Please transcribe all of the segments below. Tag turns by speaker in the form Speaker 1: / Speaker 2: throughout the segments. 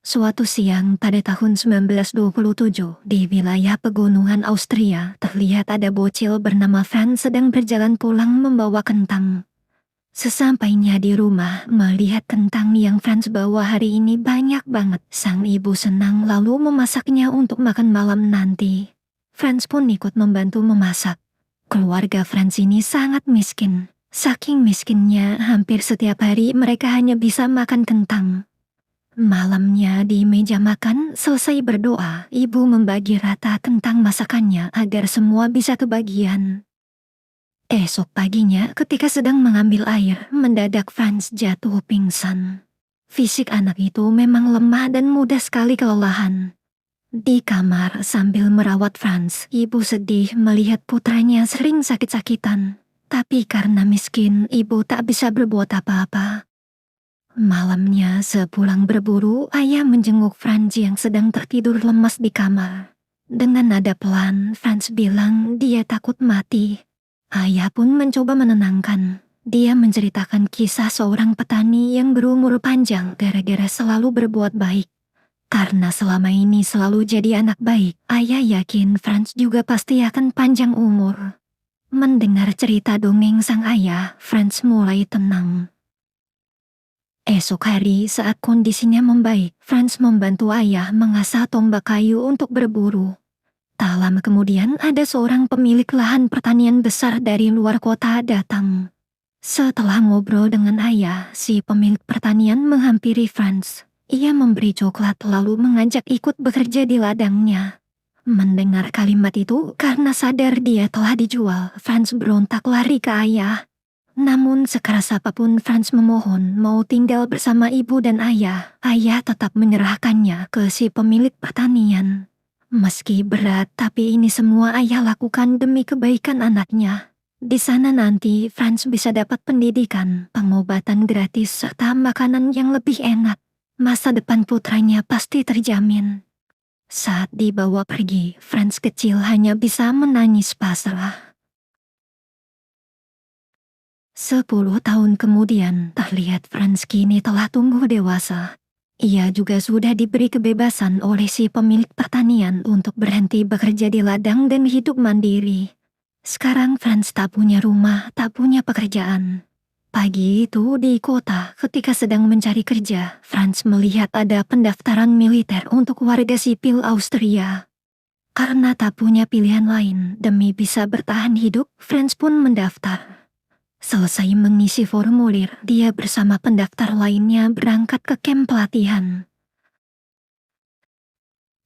Speaker 1: Suatu siang pada tahun 1927 di wilayah pegunungan Austria, terlihat ada bocil bernama Franz sedang berjalan pulang membawa kentang. Sesampainya di rumah, melihat kentang yang Franz bawa hari ini banyak banget. Sang ibu senang lalu memasaknya untuk makan malam nanti. Franz pun ikut membantu memasak. Keluarga Franz ini sangat miskin. Saking miskinnya, hampir setiap hari mereka hanya bisa makan kentang. Malamnya di meja makan, selesai berdoa, ibu membagi rata kentang masakannya agar semua bisa kebagian. Esok paginya, ketika sedang mengambil air, mendadak Franz jatuh pingsan. Fisik anak itu memang lemah dan mudah sekali kelelahan. Di kamar sambil merawat Franz, ibu sedih melihat putranya sering sakit-sakitan. Tapi karena miskin, ibu tak bisa berbuat apa-apa. Malamnya sepulang berburu, ayah menjenguk Franz yang sedang tertidur lemas di kamar. Dengan nada pelan, Franz bilang dia takut mati. Ayah pun mencoba menenangkan. Dia menceritakan kisah seorang petani yang berumur panjang gara-gara selalu berbuat baik. Karena selama ini selalu jadi anak baik, ayah yakin Franz juga pasti akan panjang umur. Mendengar cerita dongeng sang ayah, Franz mulai tenang. Esok hari saat kondisinya membaik, Franz membantu ayah mengasah tombak kayu untuk berburu. Tak lama kemudian ada seorang pemilik lahan pertanian besar dari luar kota datang. Setelah ngobrol dengan ayah, si pemilik pertanian menghampiri Franz. Ia memberi coklat lalu mengajak ikut bekerja di ladangnya. Mendengar kalimat itu, karena sadar dia telah dijual, Franz berontak lari ke ayah. Namun sekeras apapun Franz memohon mau tinggal bersama ibu dan ayah tetap menyerahkannya ke si pemilik pertanian. Meski berat, tapi ini semua ayah lakukan demi kebaikan anaknya. Di sana nanti Franz bisa dapat pendidikan, pengobatan gratis, serta makanan yang lebih enak. Masa depan putranya pasti terjamin. Saat dibawa pergi, Franz kecil hanya bisa menangis pasrah. 10 tahun kemudian, terlihat Franz kini telah tumbuh dewasa. Ia juga sudah diberi kebebasan oleh si pemilik pertanian untuk berhenti bekerja di ladang dan hidup mandiri. Sekarang Franz tak punya rumah, tak punya pekerjaan. Pagi itu di kota, ketika sedang mencari kerja, Franz melihat ada pendaftaran militer untuk warga sipil Austria. Karena tak punya pilihan lain, demi bisa bertahan hidup, Franz pun mendaftar. Selesai mengisi formulir, dia bersama pendaftar lainnya berangkat ke kamp pelatihan.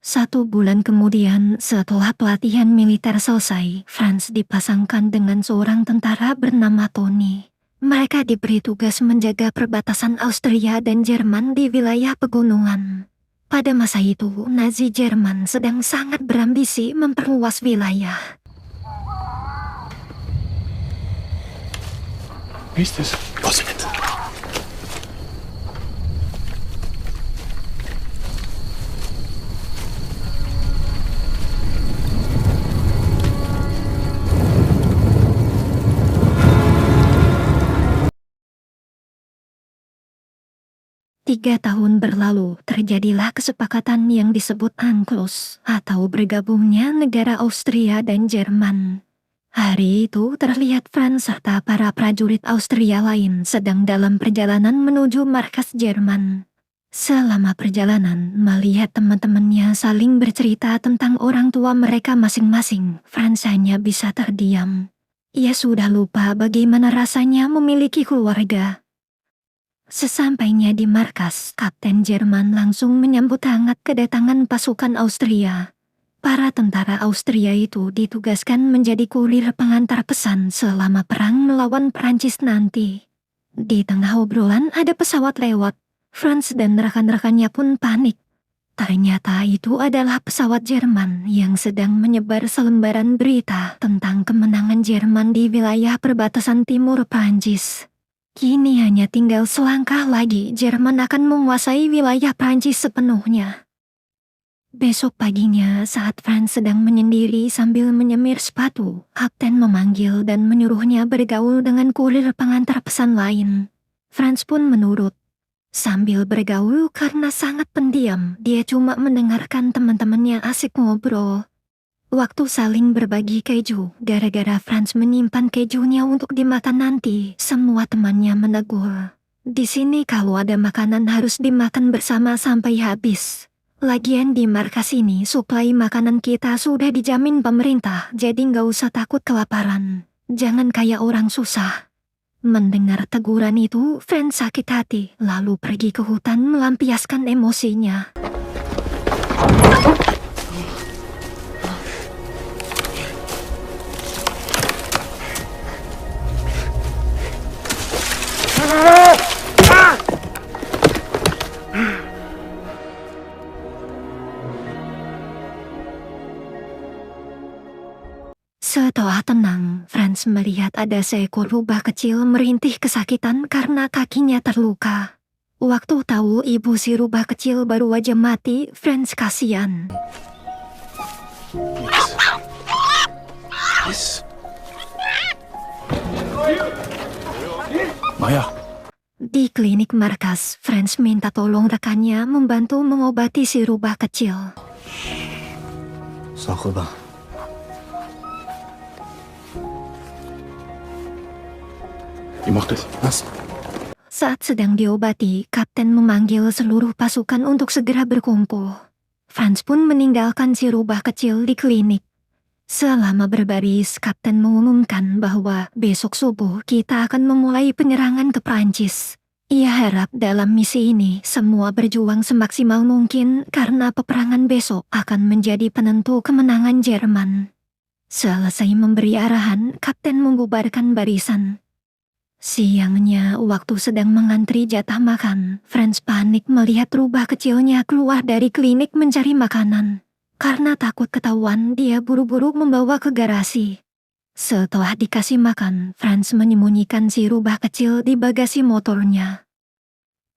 Speaker 1: 1 bulan kemudian, setelah pelatihan militer selesai, Franz dipasangkan dengan seorang tentara bernama Tony. Mereka diberi tugas menjaga perbatasan Austria dan Jerman di wilayah pegunungan. Pada masa itu, Nazi Jerman sedang sangat berambisi memperluas wilayah.
Speaker 2: Wie ist das? Was nicht?
Speaker 1: Tiga tahun berlalu, terjadilah kesepakatan yang disebut UNCLOS atau bergabungnya negara Austria dan Jerman. Hari itu terlihat Franz serta para prajurit Austria lain sedang dalam perjalanan menuju markas Jerman. Selama perjalanan, melihat teman-temannya saling bercerita tentang orang tua mereka masing-masing, Franz hanya bisa terdiam. Ia sudah lupa bagaimana rasanya memiliki keluarga. Sesampainya di markas, Kapten Jerman langsung menyambut hangat kedatangan pasukan Austria. Para tentara Austria itu ditugaskan menjadi kurir pengantar pesan selama perang melawan Prancis nanti. Di tengah obrolan ada pesawat lewat. Franz dan rekan-rekannya pun panik. Ternyata itu adalah pesawat Jerman yang sedang menyebar selembaran berita tentang kemenangan Jerman di wilayah perbatasan timur Prancis. Kini hanya tinggal selangkah lagi Jerman akan menguasai wilayah Prancis sepenuhnya. Besok paginya, saat Franz sedang menyendiri sambil menyemir sepatu, Kapten memanggil dan menyuruhnya bergaul dengan kurir pengantar pesan lain. Franz pun menurut. Sambil bergaul karena sangat pendiam, dia cuma mendengarkan teman-temannya asik ngobrol. Waktu saling berbagi keju, gara-gara Franz menyimpan kejunya untuk dimakan nanti, semua temannya menegur. Di sini kalau ada makanan harus dimakan bersama sampai habis. Lagian di markas ini suplai makanan kita sudah dijamin pemerintah, jadi nggak usah takut kelaparan. Jangan kayak orang susah. Mendengar teguran itu, Franz sakit hati, lalu pergi ke hutan melampiaskan emosinya. Setelah tenang, Franz melihat ada seekor rubah kecil merintih kesakitan karena kakinya terluka. Waktu tahu ibu si rubah kecil baru aja mati, Franz kasihan.
Speaker 2: Yes. Maya.
Speaker 1: Di klinik markas, Franz minta tolong rekannya membantu mengobati si rubah kecil.
Speaker 3: 少喝吧。
Speaker 2: Ihr macht es. Was?
Speaker 1: Saat sedang diobati, Kapten memanggil seluruh pasukan untuk segera berkumpul. Franz pun meninggalkan si rubah kecil di klinik. Selama berbaris, Kapten mengumumkan bahwa besok subuh kita akan memulai penyerangan ke Prancis. Ia harap dalam misi ini semua berjuang semaksimal mungkin karena peperangan besok akan menjadi penentu kemenangan Jerman. Selesai memberi arahan, Kapten membubarkan barisan. Siangnya, waktu sedang mengantri jatah makan, Franz panik melihat rubah kecilnya keluar dari klinik mencari makanan. Karena takut ketahuan, dia buru-buru membawa ke garasi. Setelah dikasih makan, Franz menyembunyikan si rubah kecil di bagasi motornya.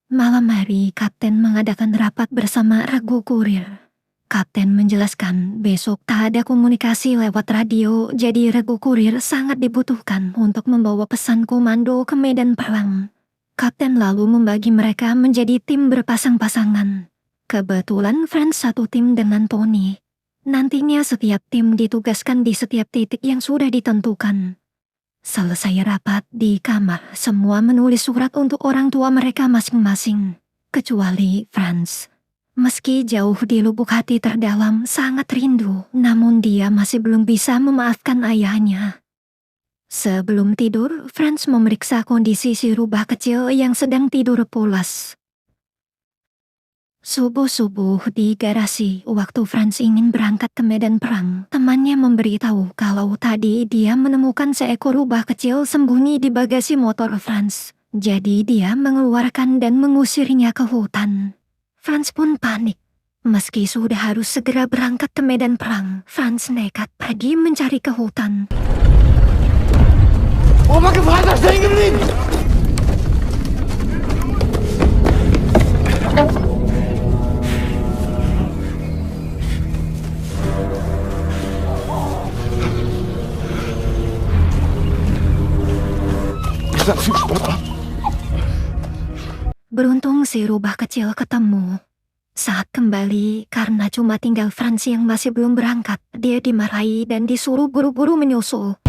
Speaker 1: Malam hari, Kapten mengadakan rapat bersama regu kurir. Kapten menjelaskan besok tak ada komunikasi lewat radio, jadi regu kurir sangat dibutuhkan untuk membawa pesan komando ke medan perang. Kapten lalu membagi mereka menjadi tim berpasang-pasangan. Kebetulan Franz satu tim dengan Tony. Nantinya setiap tim ditugaskan di setiap titik yang sudah ditentukan. Selesai rapat di kamar, semua menulis surat untuk orang tua mereka masing-masing. Kecuali Franz. Meski jauh di lubuk hati terdalam sangat rindu, namun dia masih belum bisa memaafkan ayahnya. Sebelum tidur, Franz memeriksa kondisi si rubah kecil yang sedang tidur pulas. Subuh-subuh di garasi, waktu Franz ingin berangkat ke medan perang, temannya memberitahu kalau tadi dia menemukan seekor rubah kecil sembunyi di bagasi motor Franz. Jadi dia mengeluarkan dan mengusirnya ke hutan. Franz pun panik. Meski sudah harus segera berangkat ke medan perang, Franz nekat pergi mencari ke hutan.
Speaker 3: Oh, makin Freitag stehen geblieben!
Speaker 2: Ihr seid viel Sport ab.
Speaker 1: Beruntung si rubah kecil ketemu. Saat kembali, karena cuma tinggal Franz yang masih belum berangkat, dia dimarahi dan disuruh buru-buru menyusul.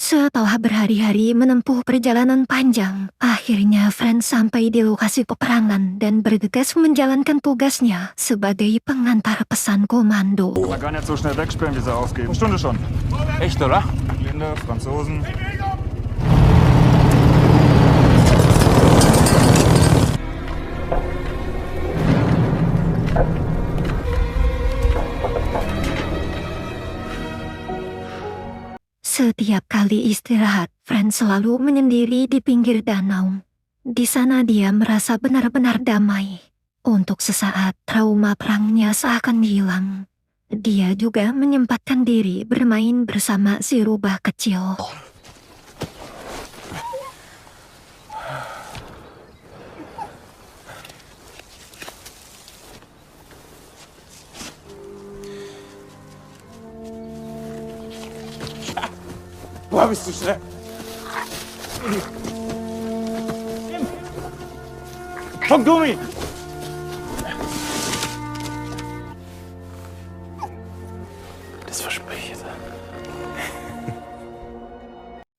Speaker 1: Setelah berhari-hari menempuh perjalanan panjang, akhirnya Franz sampai di lokasi peperangan dan bergegas menjalankan tugasnya sebagai pengantar pesan komando.
Speaker 4: Man kann jetzt so schnell wegspielen, wie sie aufgeben. Stunde schon.
Speaker 2: Echt, oder?
Speaker 4: Blinde, Franzosen.
Speaker 1: Setiap kali istirahat, Franz selalu menyendiri di pinggir danau. Di sana dia merasa benar-benar damai. Untuk sesaat, trauma perangnya seakan hilang. Dia juga menyempatkan diri bermain bersama si rubah kecil.
Speaker 2: Boah, bist du schnell.
Speaker 4: Komm, Gummi!
Speaker 2: Das verspreche ich dir.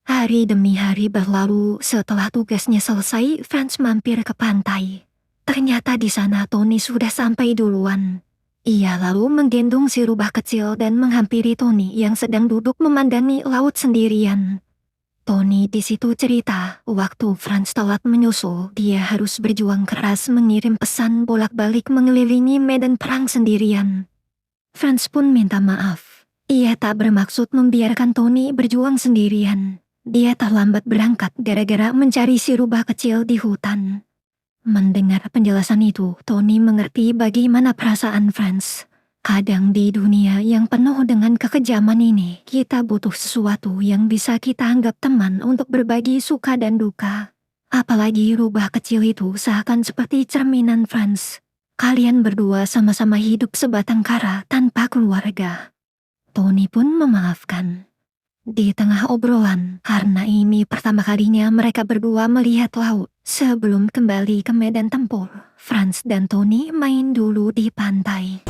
Speaker 1: Hari demi hari berlalu, setelah tugasnya selesai, Franz mampir ke pantai. Ternyata di sana Tony sudah sampai duluan. Ia lalu menggendong si rubah kecil dan menghampiri Tony yang sedang duduk memandangi laut sendirian. Tony di situ cerita, waktu Franz telat menyusul, dia harus berjuang keras mengirim pesan bolak-balik mengelilingi medan perang sendirian. Franz pun minta maaf. Ia tak bermaksud membiarkan Tony berjuang sendirian. Dia terlambat berangkat gara-gara mencari si rubah kecil di hutan. Mendengar penjelasan itu, Tony mengerti bagaimana perasaan Franz. Kadang di dunia yang penuh dengan kekejaman ini, kita butuh sesuatu yang bisa kita anggap teman untuk berbagi suka dan duka. Apalagi rubah kecil itu seakan seperti cerminan Franz. Kalian berdua sama-sama hidup sebatang kara tanpa keluarga. Tony pun memaafkan. Di tengah obrolan, karena ini pertama kalinya mereka berdua melihat laut. Sebelum kembali ke medan tempur, Franz dan Tony main dulu di pantai.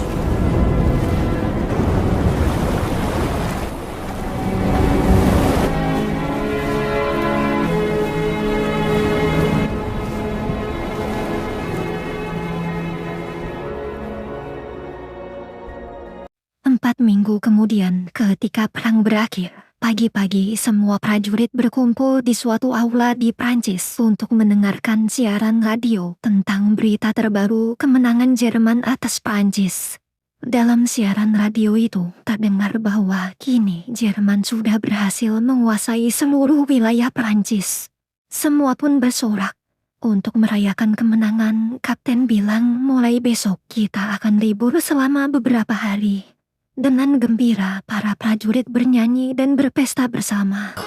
Speaker 1: Empat minggu kemudian, ketika perang berakhir, pagi-pagi semua prajurit berkumpul di suatu aula di Prancis untuk mendengarkan siaran radio tentang berita terbaru kemenangan Jerman atas Prancis. Dalam siaran radio itu, terdengar bahwa kini Jerman sudah berhasil menguasai seluruh wilayah Prancis. Semua pun bersorak. Untuk merayakan kemenangan, Kapten bilang mulai besok kita akan libur selama beberapa hari. Dengan gembira, para prajurit bernyanyi dan berpesta bersama.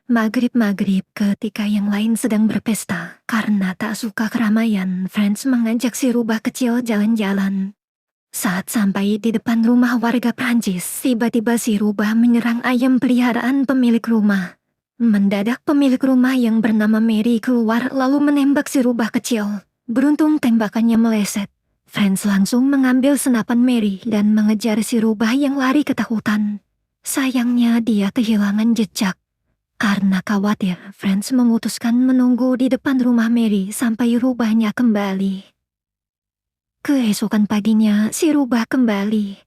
Speaker 1: Maghrib-maghrib ketika yang lain sedang berpesta, karena tak suka keramaian, Franz mengajak si rubah kecil jalan-jalan. Saat sampai di depan rumah warga Prancis, tiba-tiba si rubah menyerang ayam peliharaan pemilik rumah. Mendadak pemilik rumah yang bernama Mary keluar lalu menembak si rubah kecil. Beruntung tembakannya meleset. Franz langsung mengambil senapan Mary dan mengejar si rubah yang lari ketakutan. Sayangnya dia kehilangan jejak. Karena khawatir, Franz memutuskan menunggu di depan rumah Mary sampai rubahnya kembali. Keesokan paginya, si rubah kembali.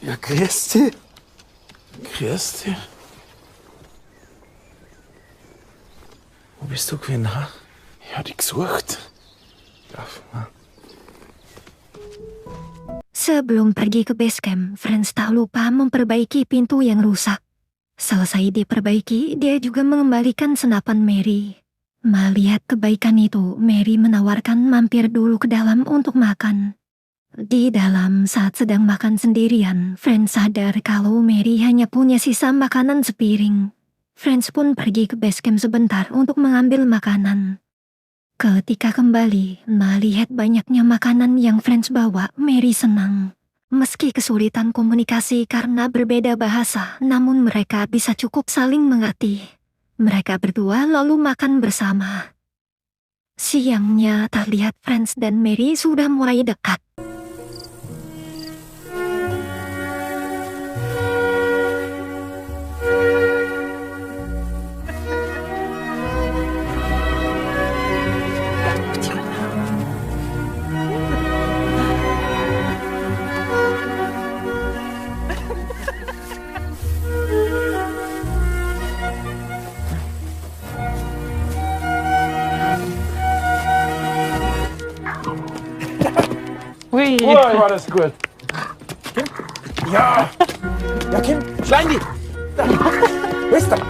Speaker 2: Ja, grüß dich. Grüß dich. Wo bist du gewesen, ha? Ich hab dich gesucht. Ja,
Speaker 1: Sebelum pergi ke base camp, Franz tak lupa memperbaiki pintu yang rusak. Selesai diperbaiki, dia juga mengembalikan senapan Mary. Melihat kebaikan itu, Mary menawarkan mampir dulu ke dalam untuk makan. Di dalam saat sedang makan sendirian, Franz sadar kalau Mary hanya punya sisa makanan sepiring. Franz pun pergi ke base camp sebentar untuk mengambil makanan. Ketika kembali, melihat banyaknya makanan yang Franz bawa, Mary senang. Meski kesulitan komunikasi karena berbeda bahasa, namun mereka bisa cukup saling mengerti. Mereka berdua lalu makan bersama. Siangnya terlihat Franz dan Mary sudah mulai dekat.
Speaker 2: Woi, war das gut. Kim? Ja! Ja, Kim, schlein die! Da. Wisst ihr?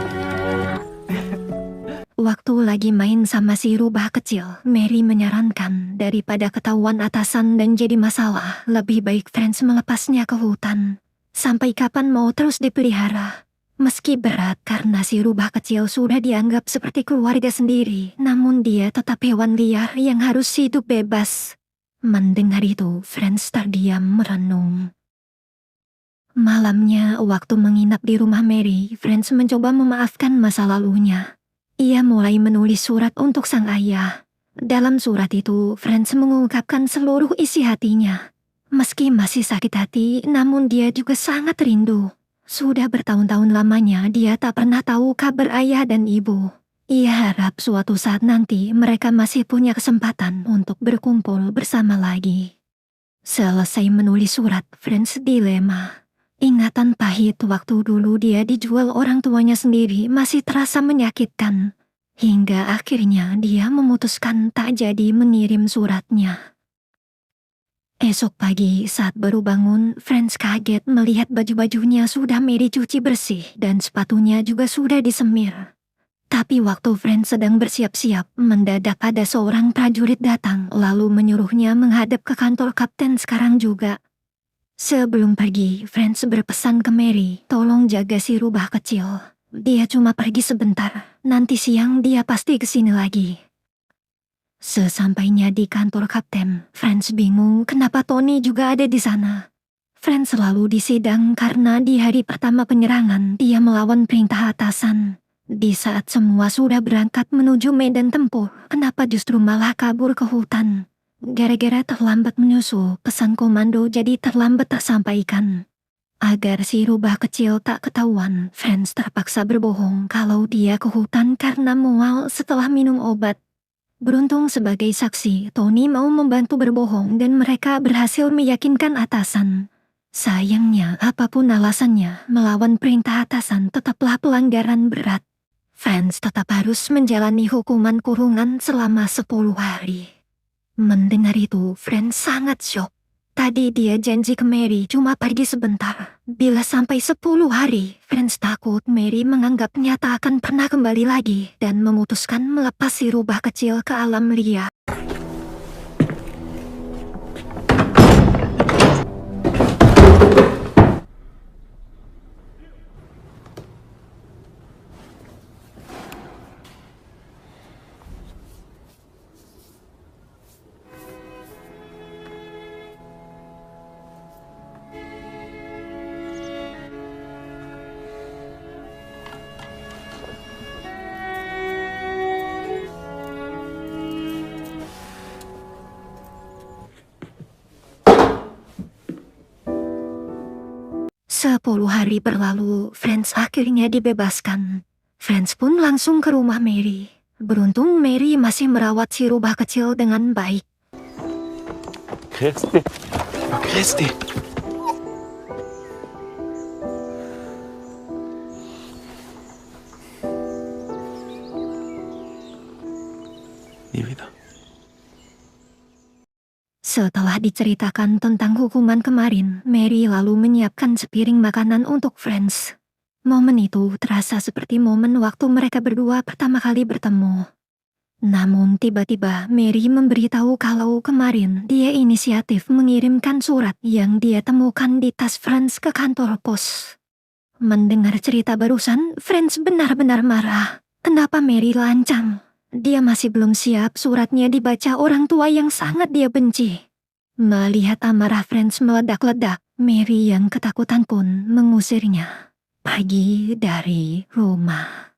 Speaker 1: Waktu lagi main sama si rubah kecil, Mary menyarankan daripada ketahuan atasan dan jadi masalah, lebih baik Franz melepasnya ke hutan. Sampai kapan mau terus dipelihara? Meski berat karena si rubah kecil sudah dianggap seperti keluarga sendiri, namun dia tetap hewan liar yang harus hidup bebas. Mendengar itu, Franz terdiam merenung. Malamnya, waktu menginap di rumah Mary, Franz mencoba memaafkan masa lalunya. Ia mulai menulis surat untuk sang ayah. Dalam surat itu, Franz mengungkapkan seluruh isi hatinya. Meski masih sakit hati, namun dia juga sangat rindu. Sudah bertahun-tahun lamanya dia tak pernah tahu kabar ayah dan ibu. Ia harap suatu saat nanti mereka masih punya kesempatan untuk berkumpul bersama lagi. Selesai menulis surat, Franz dilema. Ingatan pahit waktu dulu dia dijual orang tuanya sendiri masih terasa menyakitkan. Hingga akhirnya dia memutuskan tak jadi mengirim suratnya. Esok pagi saat baru bangun, Franz kaget melihat baju-bajunya sudah Mary cuci bersih dan sepatunya juga sudah disemir. Tapi waktu Franz sedang bersiap-siap, mendadak ada seorang prajurit datang lalu menyuruhnya menghadap ke kantor kapten sekarang juga. Sebelum pergi, Franz berpesan ke Mary, tolong jaga si rubah kecil. Dia cuma pergi sebentar, nanti siang dia pasti kesini lagi. Sesampainya di kantor kapten, Franz bingung kenapa Tony juga ada di sana. Franz selalu disidang karena di hari pertama penyerangan dia melawan perintah atasan. Di saat semua sudah berangkat menuju medan tempur, kenapa justru malah kabur ke hutan? Gara-gara terlambat menyusul, pesan komando jadi terlambat tersampaikan. Agar si rubah kecil tak ketahuan, Franz terpaksa berbohong kalau dia ke hutan karena mual setelah minum obat. Beruntung sebagai saksi, Tony mau membantu berbohong dan mereka berhasil meyakinkan atasan. Sayangnya, apapun alasannya, melawan perintah atasan tetaplah pelanggaran berat. Franz tetap harus menjalani hukuman kurungan selama 10 hari. Mendengar itu, Franz sangat syok. Tadi dia janji ke Mary cuma pergi sebentar. Bila sampai 10 hari, Franz takut Mary menganggapnya tak akan pernah kembali lagi dan memutuskan melepas si rubah kecil ke alam liar. 10 hari berlalu, Franz akhirnya dibebaskan. Franz pun langsung ke rumah Mary. Beruntung Mary masih merawat si rubah kecil dengan baik.
Speaker 2: Christi. Oh, Christi. Nie wieder.
Speaker 1: Setelah diceritakan tentang hukuman kemarin, Mary lalu menyiapkan sepiring makanan untuk Franz. Momen itu terasa seperti momen waktu mereka berdua pertama kali bertemu. Namun tiba-tiba Mary memberitahu kalau kemarin dia inisiatif mengirimkan surat yang dia temukan di tas Franz ke kantor pos. Mendengar cerita barusan, Franz benar-benar marah. Kenapa Mary lancang? Dia masih belum siap suratnya dibaca orang tua yang sangat dia benci. Melihat amarah Franz meledak-ledak, Mary yang ketakutan pun mengusirnya pergi dari rumah.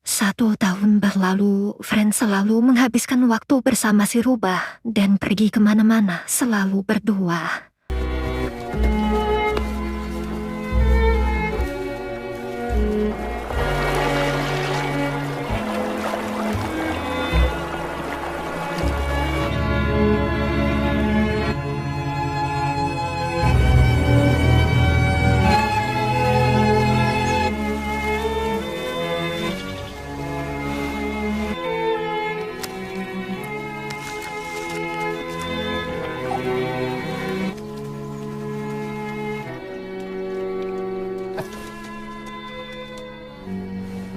Speaker 1: 1 tahun berlalu, Franz selalu menghabiskan waktu bersama si rubah dan pergi kemana-mana selalu berdua.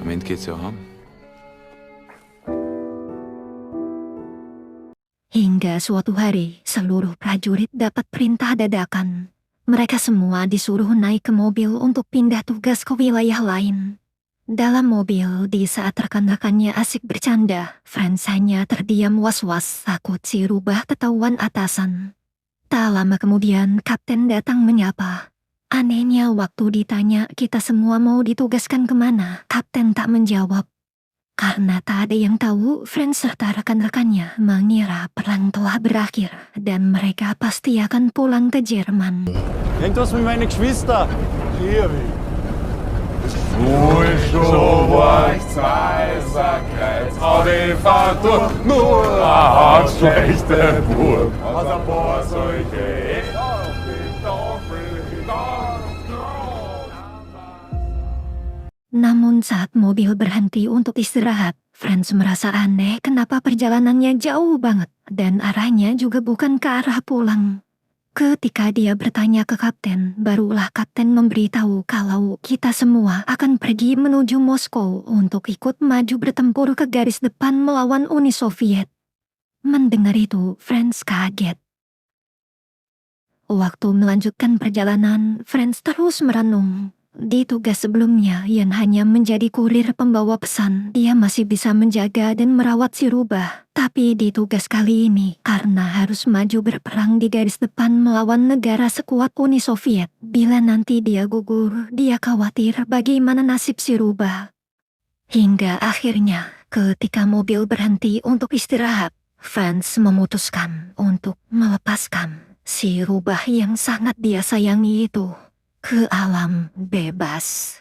Speaker 2: Am Ende geht's ja heim.
Speaker 1: Hingga suatu hari, seluruh prajurit dapat perintah dadakan. Mereka semua disuruh naik ke mobil untuk pindah tugas ke wilayah lain. Dalam mobil, di saat rekan-rekannya asik bercanda, Franz hanya terdiam was-was takut si rubah ketahuan atasan. Tak lama kemudian, kapten datang menyapa. Anehnya waktu ditanya kita semua mau ditugaskan kemana, kapten tak menjawab. Karena tak ada yang tahu, Franz serta rekan-rekannya mengira perang telah berakhir dan mereka pasti akan pulang ke Jerman.
Speaker 3: Irgendwas mit meinen Geschwister.
Speaker 2: Schulschuhwurst, Zweisackreis, auf die Fahrt durch, nur ein schlechter Burg. Aus der Borseuche, auf die Tafel,
Speaker 1: Namun saat mobil berhenti untuk istirahat, Franz merasa aneh kenapa perjalanannya jauh banget dan arahnya juga bukan ke arah pulang. Ketika dia bertanya ke kapten, barulah kapten memberitahu kalau kita semua akan pergi menuju Moskow untuk ikut maju bertempur ke garis depan melawan Uni Soviet. Mendengar itu, Franz kaget. Waktu melanjutkan perjalanan, Franz terus merenung. Di tugas sebelumnya, yang hanya menjadi kurir pembawa pesan, dia masih bisa menjaga dan merawat si rubah. Tapi di tugas kali ini, karena harus maju berperang di garis depan melawan negara sekuat Uni Soviet, bila nanti dia gugur, dia khawatir bagaimana nasib si rubah. Hingga akhirnya, ketika mobil berhenti untuk istirahat, Franz memutuskan untuk melepaskan si rubah yang sangat dia sayangi itu ke alam bebas.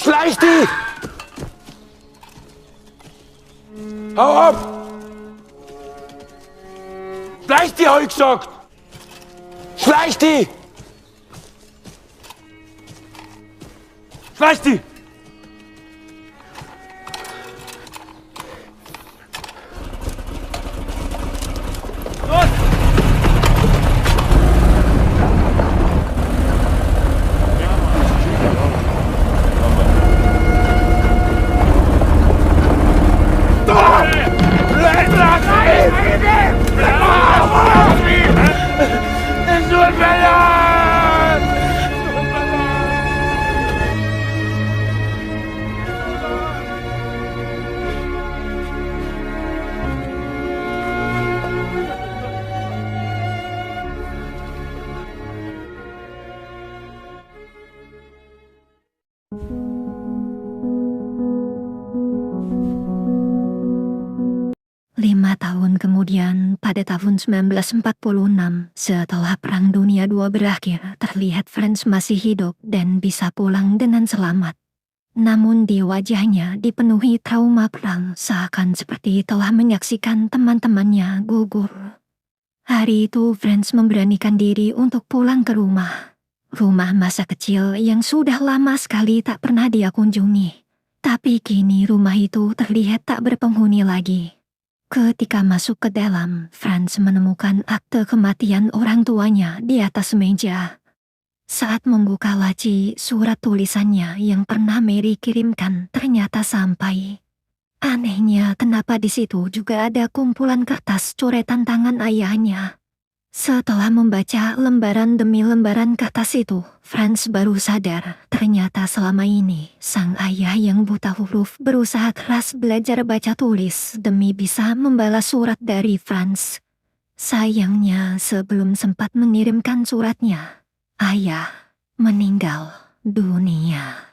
Speaker 2: Schleich die! Hau ab! Schleich die, hab ich gesagt! Schleich die! Schleich die! Lima tahun kemudian, pada tahun 1946, setelah Perang Dunia II berakhir, terlihat Franz masih hidup dan bisa pulang dengan selamat. Namun di wajahnya dipenuhi trauma perang, seakan seperti telah menyaksikan teman-temannya gugur.
Speaker 1: Hari itu Franz memberanikan diri untuk pulang ke rumah. Rumah masa kecil yang sudah lama sekali tak pernah dia kunjungi. Tapi kini rumah itu terlihat tak berpenghuni lagi. Ketika masuk ke dalam, Franz menemukan akte kematian orang tuanya di atas meja. Saat membuka laci, surat tulisannya yang pernah Mary kirimkan ternyata sampai. Anehnya, kenapa di situ juga ada kumpulan kertas coretan tangan ayahnya. Setelah membaca lembaran demi lembaran kertas itu, Franz baru sadar ternyata selama ini sang ayah yang buta huruf berusaha keras belajar baca tulis demi bisa membalas surat dari Franz. Sayangnya sebelum sempat mengirimkan suratnya, ayah meninggal dunia.